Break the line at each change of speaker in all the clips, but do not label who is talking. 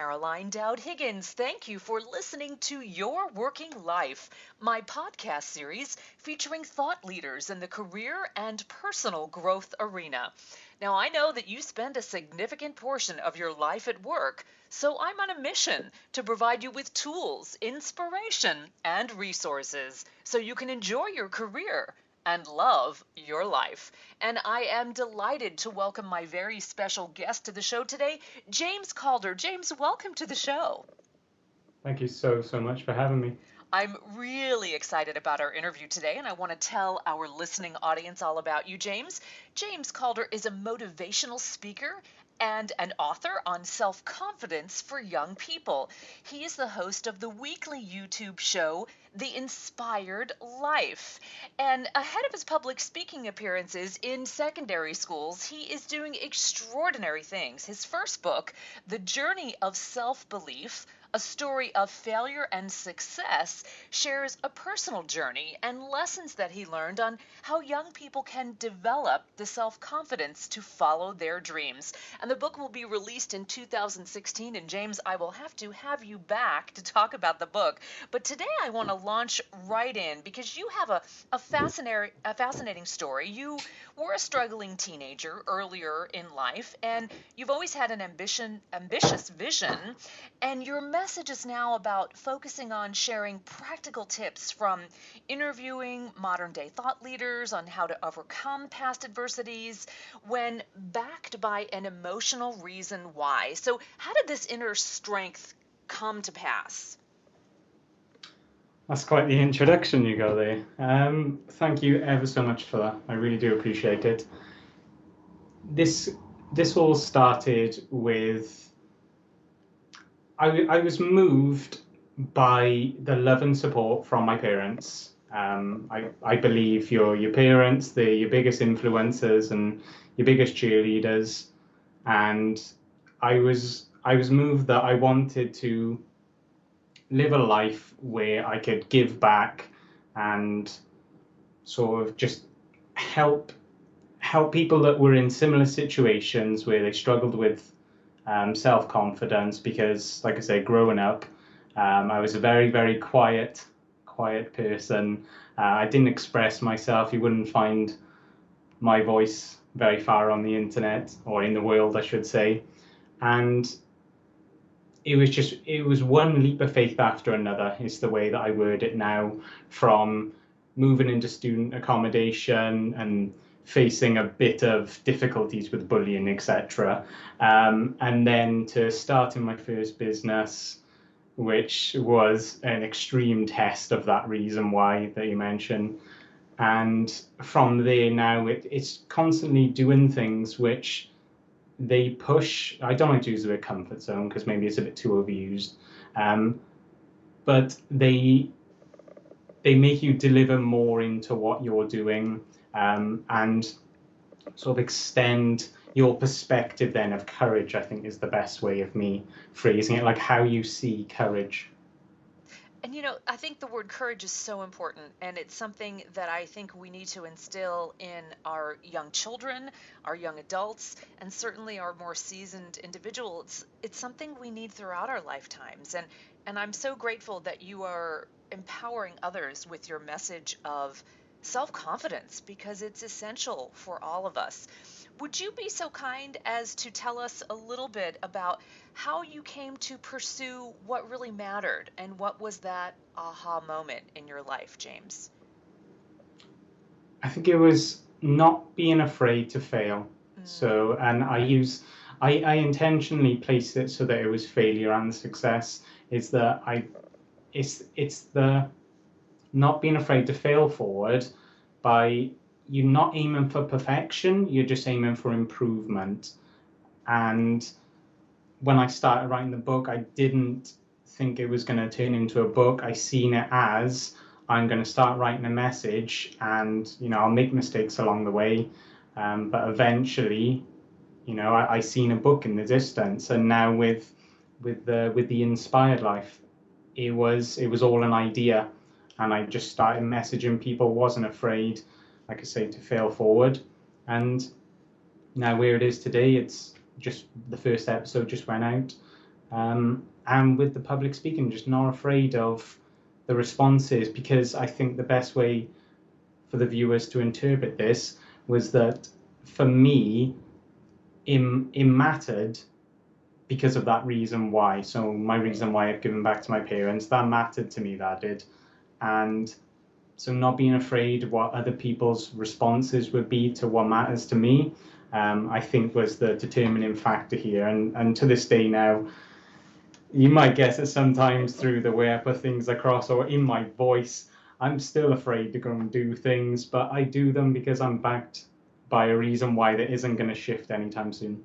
Caroline Dowd-Higgins. Thank you for listening to Your Working Life, my podcast series featuring thought leaders in the career and personal growth arena. Now, I know that you spend a significant portion of your life at work, so I'm on a mission to provide you with tools, inspiration, and resources so you can enjoy your career and love your life. And I am delighted to welcome my very special guest to the show today, James Calder. James, welcome to the show.
Thank you so much for having me.
I'm really excited about our interview today, and I want to tell our listening audience all about you, James. James Calder is a motivational speaker and an author on self-confidence for young people. He is the host of the weekly YouTube show, The Inspired Life. And ahead of his public speaking appearances in secondary schools, he is doing extraordinary things. His first book, The Journey of Self-Belief, a story of failure and success, shares a personal journey and lessons that he learned on how young people can develop the self-confidence to follow their dreams. And the book will be released in 2016. And James, I will have you back to talk about the book. But today I want to launch right in because you have a fascinating story. You were a struggling teenager earlier in life, and you've always had an ambitious vision, and your message is now about focusing on sharing practical tips from interviewing modern day thought leaders on how to overcome past adversities when backed by an emotional reason why. So how did this inner strength come to pass?
That's quite the introduction you got there. Thank you ever so much for that. I really do appreciate it. This all started with I was moved by the love and support from my parents. I believe your parents, they're your biggest influencers and your biggest cheerleaders. And I was moved that I wanted to live a life where I could give back and sort of just help people that were in similar situations where they struggled with self-confidence, because, like I say, growing up, I was a very quiet person. I didn't express myself. You wouldn't find my voice very far on the internet, or in the world, I should say. And it was one leap of faith after another, is the way that I word it now, from moving into student accommodation and facing a bit of difficulties with bullying, etc. And then to starting my first business, which was an extreme test of that reason why that you mentioned. And from there now, it's constantly doing things which they push. I don't like to use the word comfort zone because maybe it's a bit too overused, but they make you deliver more into what you're doing, and sort of extend your perspective then of courage, I think, is the best way of me phrasing it, like how you see courage.
And I think the word courage is so important, and it's something that I think we need to instill in our young children, our young adults, and certainly our more seasoned individuals. It's something we need throughout our lifetimes. And I'm so grateful that you are empowering others with your message of self-confidence, because it's essential for all of us. Would you be so kind as to tell us a little bit about how you came to pursue what really mattered, and what was that aha moment in your life, James?
I think it was not being afraid to fail.
Mm.
So, and I intentionally placed it so that it was failure and success. Is that it's the not being afraid to fail forward by you not aiming for perfection, you're just aiming for improvement. And when I started writing the book, I didn't think it was going to turn into a book. I seen it as, I'm going to start writing a message, and I'll make mistakes along the way, but eventually, I seen a book in the distance. And now with the Inspired Life, it was all an idea, and I just started messaging people. Wasn't afraid, like I say, to fail forward. And now where it is today, it's just the first episode just went out. And with the public speaking, just not afraid of the responses, because I think the best way for the viewers to interpret this was that for me, it mattered because of that reason why. So my reason why I've given back to my parents, that mattered to me, that did. And so not being afraid what other people's responses would be to what matters to me, I think was the determining factor here. And to this day now, you might guess that sometimes through the way I put things across or in my voice, I'm still afraid to go and do things, but I do them because I'm backed by a reason why that isn't going to shift anytime soon.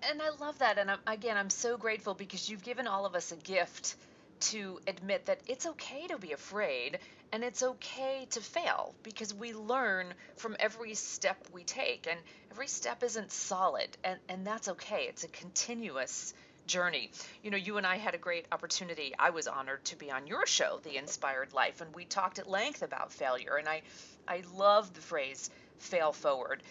And I love that. And I'm so grateful because you've given all of us a gift to admit that it's okay to be afraid and it's okay to fail because we learn from every step we take, and every step isn't solid, and that's okay. It's a continuous journey. You and I had a great opportunity. I was honored to be on your show, The Inspired Life, and we talked at length about failure. And I love the phrase fail forward.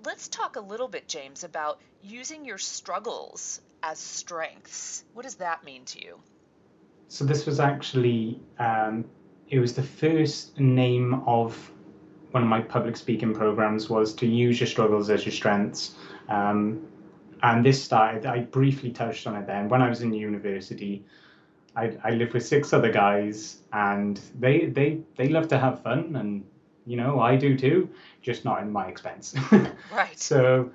Let's talk a little bit, James, about using your struggles as strengths. What does that mean to you?
So this was actually, it was the first name of one of my public speaking programs, was to use your struggles as your strengths. And this started, I briefly touched on it then. When I was in university, I lived with six other guys, and they love to have fun, and I do too, just not in my expense.
Right.
So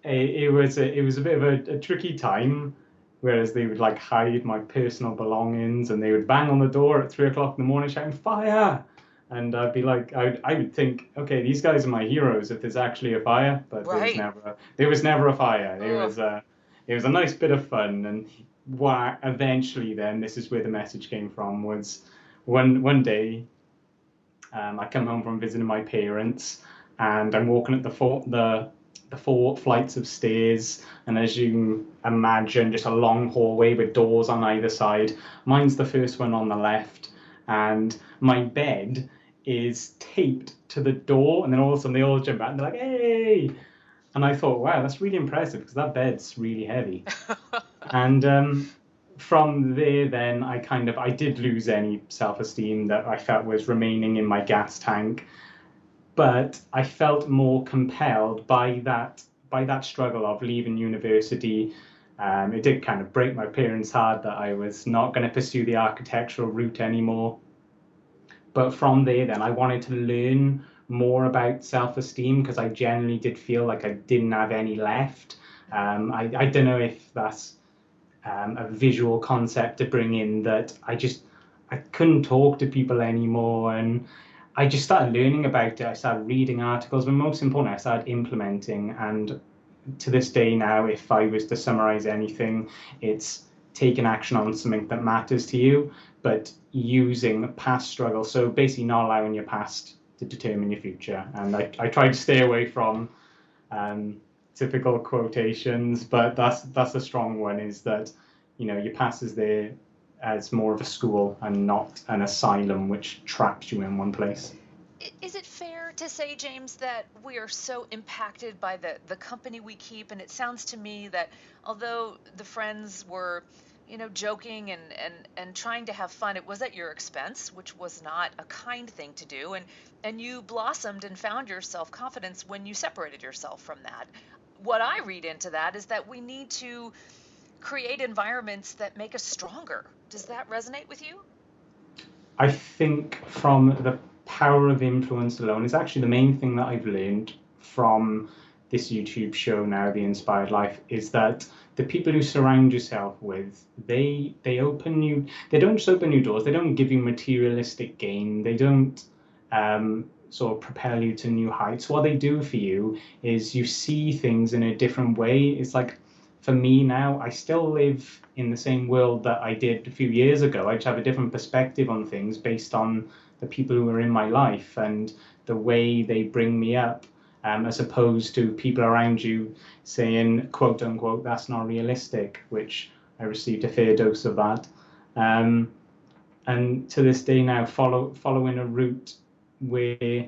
it was a bit of a tricky time, whereas they would like hide my personal belongings, and they would bang on the door at 3 o'clock in the morning shouting fire, and I'd be like, I would think, okay, these guys are my heroes if there's actually a fire, but
Right.
there was never a fire.
Ugh.
It was a nice bit of fun. And what eventually then, this is where the message came from, was one day, I come home from visiting my parents, and I'm walking up the four flights of stairs, and as you imagine, just a long hallway with doors on either side. Mine's the first one on the left, and my bed is taped to the door, and then all of a sudden they all jump out and they're like, "Hey!" And I thought, wow, that's really impressive because that bed's really heavy. And from there, then I did lose any self-esteem that I felt was remaining in my gas tank, but I felt more compelled by that struggle of leaving university. It did kind of break my parents' heart that I was not going to pursue the architectural route anymore. But from there, then I wanted to learn more about self-esteem because I generally did feel like I didn't have any left. I don't know if that's a visual concept to bring in, that I couldn't talk to people anymore, and I just started learning about it. I started reading articles, but most importantly, I started implementing. And to this day now, if I was to summarize anything, it's taking action on something that matters to you, but using past struggle. So basically, not allowing your past to determine your future. And I try to stay away from um, typical quotations, but that's a strong one. Is that your past is there as more of a school and not an asylum which traps you in one place.
Is it fair to say, James, that we are so impacted by the company we keep? And it sounds to me that although the friends were, joking and trying to have fun, it was at your expense, which was not a kind thing to do. And you blossomed and found your self-confidence when you separated yourself from that. What I read into that is that we need to create environments that make us stronger. Does that resonate with you?
I think from the power of influence alone is actually the main thing that I've learned from this YouTube show now, The Inspired Life, is that the people who surround yourself with, they don't just open new doors, they don't give you materialistic gain, they don't sort of propel you to new heights. What they do for you is you see things in a different way. It's like, for me now, I still live in the same world that I did a few years ago. I just have a different perspective on things based on the people who are in my life and the way they bring me up, as opposed to people around you saying, quote unquote, that's not realistic, which I received a fair dose of that. Um, and to this day now, following a route where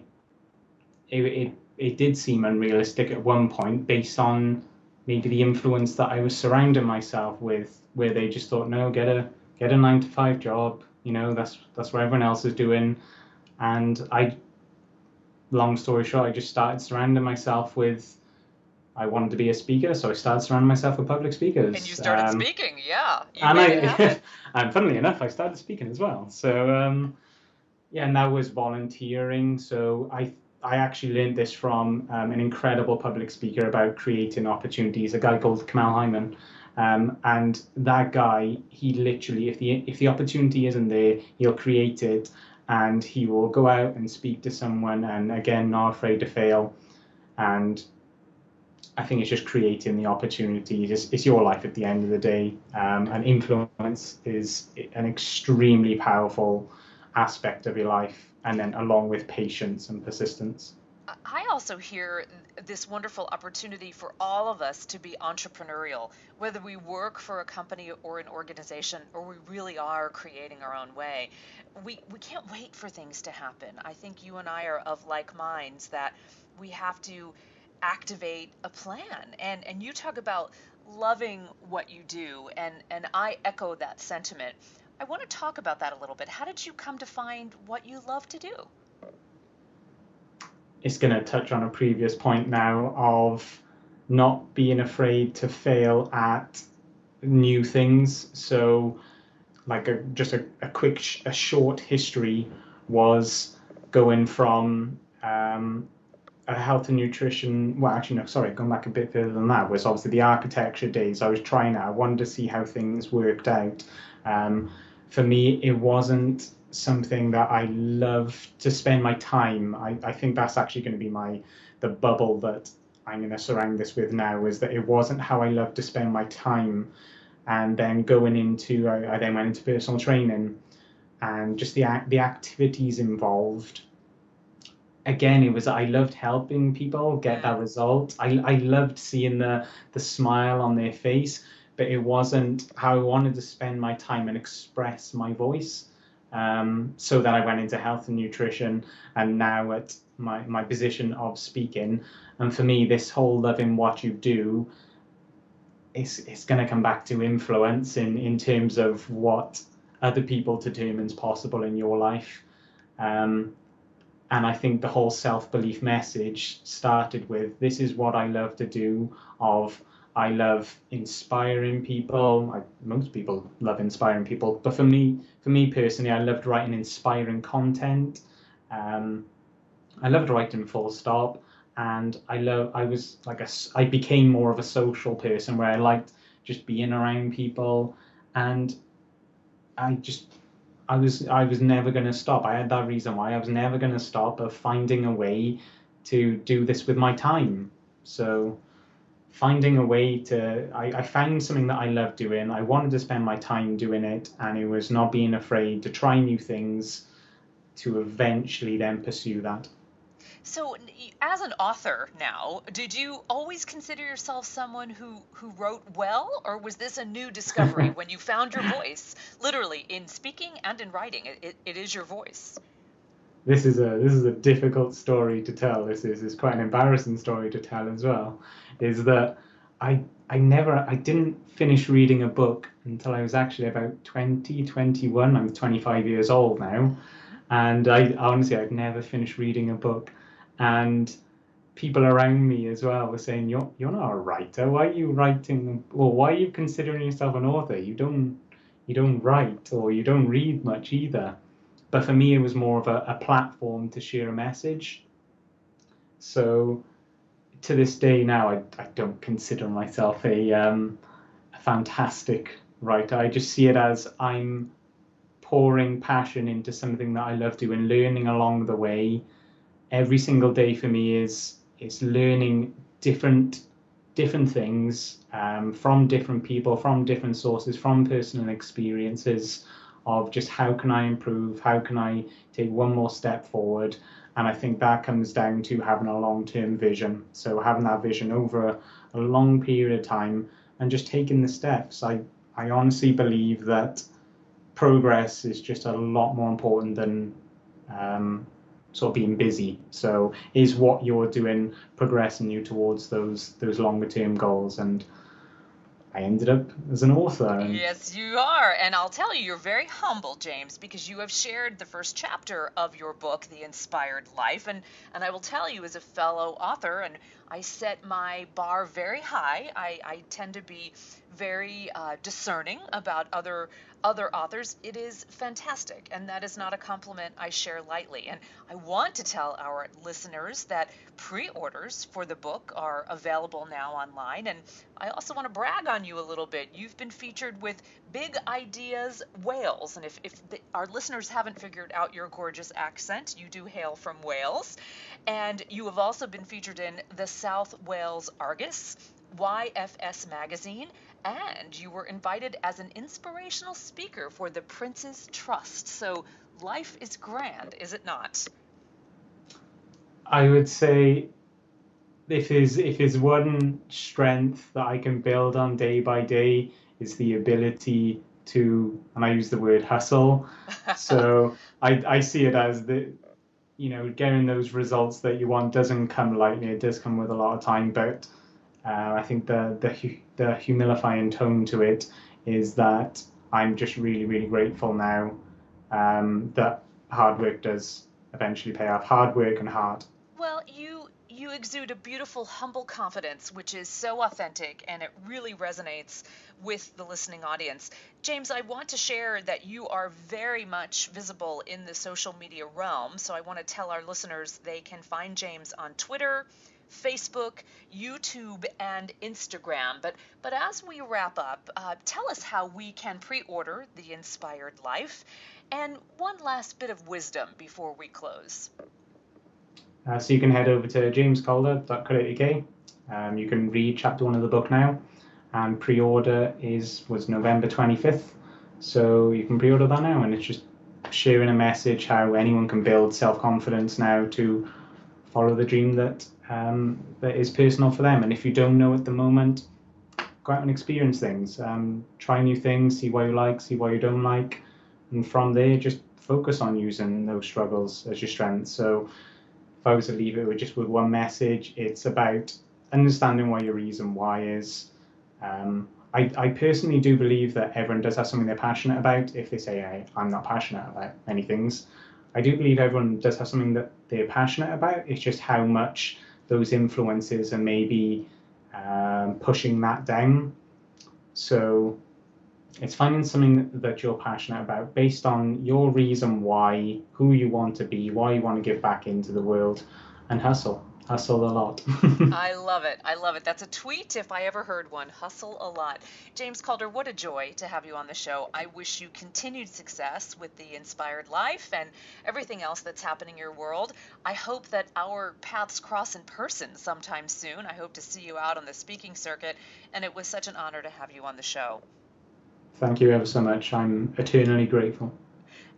it did seem unrealistic at one point based on maybe the influence that I was surrounding myself with, where they just thought, no, get a 9 to 5 job, that's what everyone else is doing. And long story short, I just started surrounding myself with, I wanted to be a speaker, so I started surrounding myself with public
And you
speakers.
started speaking. Yeah, you
And
made it happen.
and funnily enough, I started speaking as well. So yeah, and that was volunteering. So I actually learned this from an incredible public speaker about creating opportunities, a guy called Kamal Hyman. And that guy, he literally, if the opportunity isn't there, he'll create it, and he will go out and speak to someone, and again, not afraid to fail. And I think it's just creating the opportunity. It's your life at the end of the day, and influence is an extremely powerful aspect of your life, and then along with patience and persistence.
I also hear this wonderful opportunity for all of us to be entrepreneurial, whether we work for a company or an organization, or we really are creating our own way. We can't wait for things to happen. I think you and I are of like minds that we have to activate a plan. And you talk about loving what you do, and I echo that sentiment. I want to talk about that a little bit. How did you come to find what you love to do?
It's going to touch on a previous point now of not being afraid to fail at new things. So, like a short history was going from a health and nutrition. Well, actually, no, sorry, going back a bit further than that was obviously the architecture days. I was trying it. I wanted to see how things worked out. Um, for me, it wasn't something that I love to spend my time. I think that's actually going to be the bubble that I'm going to surround this with now, is that it wasn't how I love to spend my time. And then I then went into personal training, and just the activities involved. Again, it was, I loved helping people get
Mm.
that result. I loved seeing the smile on their face, but it wasn't how I wanted to spend my time and express my voice. So then I went into health and nutrition, and now at my position of speaking. And for me, this whole loving what you do, it's going to come back to influence in terms of what other people determines possible in your life. Um, and I think the whole self-belief message started with, this is what I love to do. I love inspiring people. Most people love inspiring people, but for me personally, I loved writing inspiring content. Um, I loved writing full stop, and I became more of a social person where I liked just being around people, and I just I was never going to stop. I had that reason why I was never going to stop of finding a way to do this with my time. So finding a way I found something that I love doing. I wanted to spend my time doing it, and it was not being afraid to try new things to eventually then pursue that.
So, as an author now, did you always consider yourself someone who wrote well, or was this a new discovery when you found your voice, literally in speaking and in writing? It is your voice.
This is a difficult story to tell. This is quite an embarrassing story to tell as well. Is that I didn't finish reading a book until I was actually about 2021. I'm 25 years old now,
Hmm.
and I honestly I'd never finished reading a book, and people around me as well were saying, you're not a writer. Why are you writing? Or why are you considering yourself an author? You don't write, or you don't read much either. But for me, it was more of a platform to share a message. So to this day now, I don't consider myself a fantastic writer. I just see it as I'm pouring passion into something that I love doing, learning along the way. Every single day for me is learning different things, from different people, from different sources, from personal experiences, of just how can I improve, how can I take one more step forward. And I think that comes down to having a long-term vision. So having that vision over a long period of time, and just taking the steps. I honestly believe that progress is just a lot more important than um, sort of being busy. So is what you're doing progressing you towards those longer term goals? And I ended up as an author. And
Yes, you are. And I'll tell you, you're very humble, James, because you have shared the first chapter of your book, The Inspired Life. And I will tell you, as a fellow author, and I set my bar very high. I tend to be very discerning about other authors. It is fantastic, and that is not a compliment I share lightly. And I want to tell our listeners that pre-orders for the book are available now online. And I also want to brag on you a little bit. You've been featured with Big Ideas Wales, and if our listeners haven't figured out your gorgeous accent, you do hail from Wales. And you have also been featured in the South Wales Argus, YFS Magazine, and you were invited as an inspirational speaker for the Prince's Trust. So life is grand, is it not?
I would say if there's one strength that I can build on day by day, is the ability to, and I use the word hustle. So I see it as getting those results that you want doesn't come lightly. It does come with a lot of time, but I think the humilifying tone to it is that I'm just really, really grateful now that hard work does eventually pay off. Hard work and heart.
Well, you exude a beautiful, humble confidence, which is so authentic, and it really resonates with the listening audience. James, I want to share that you are very much visible in the social media realm, so I want to tell our listeners they can find James on Twitter, Facebook, YouTube, and Instagram. But as we wrap up, tell us how we can pre-order The Inspired Life, and one last bit of wisdom before we close.
So you can head over to jamescalder.co.uk. You can read chapter 1 of the book now, and pre-order was November 25th. So you can pre-order that now, and it's just sharing a message how anyone can build self-confidence now to follow the dream that is personal for them. And if you don't know at the moment, go out and experience things. Try new things, see what you like, see what you don't like, and from there, just focus on using those struggles as your strengths. So if I was to leave it with one message, it's about understanding what your reason why is. I personally do believe that everyone does have something they're passionate about. If they say, I'm not passionate about many things, I do believe everyone does have something that they're passionate about. It's just how much those influences are maybe pushing that down. So it's finding something that you're passionate about based on your reason why, who you want to be, why you want to give back into the world, and hustle. Hustle a lot.
I love it. I love it. That's a tweet if I ever heard one. Hustle a lot. James Calder, what a joy to have you on the show. I wish you continued success with The Inspired Life and everything else that's happening in your world. I hope that our paths cross in person sometime soon. I hope to see you out on the speaking circuit, and it was such an honor to have you on the show.
Thank you ever so much. I'm eternally grateful.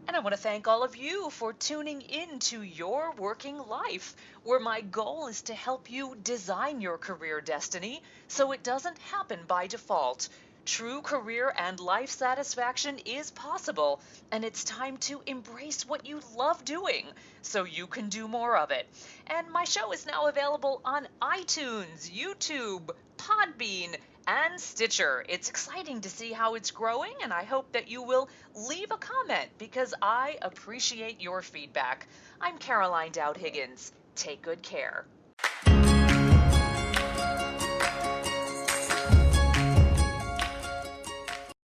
And I want to thank all of you for tuning in to Your Working Life, where my goal is to help you design your career destiny so it doesn't happen by default. True career and life satisfaction is possible, and it's time to embrace what you love doing so you can do more of it. And my show is now available on iTunes, YouTube, Podbean, and Stitcher. It's exciting to see how it's growing, and I hope that you will leave a comment because I appreciate your feedback. I'm Caroline Dowd-Higgins. Take good care.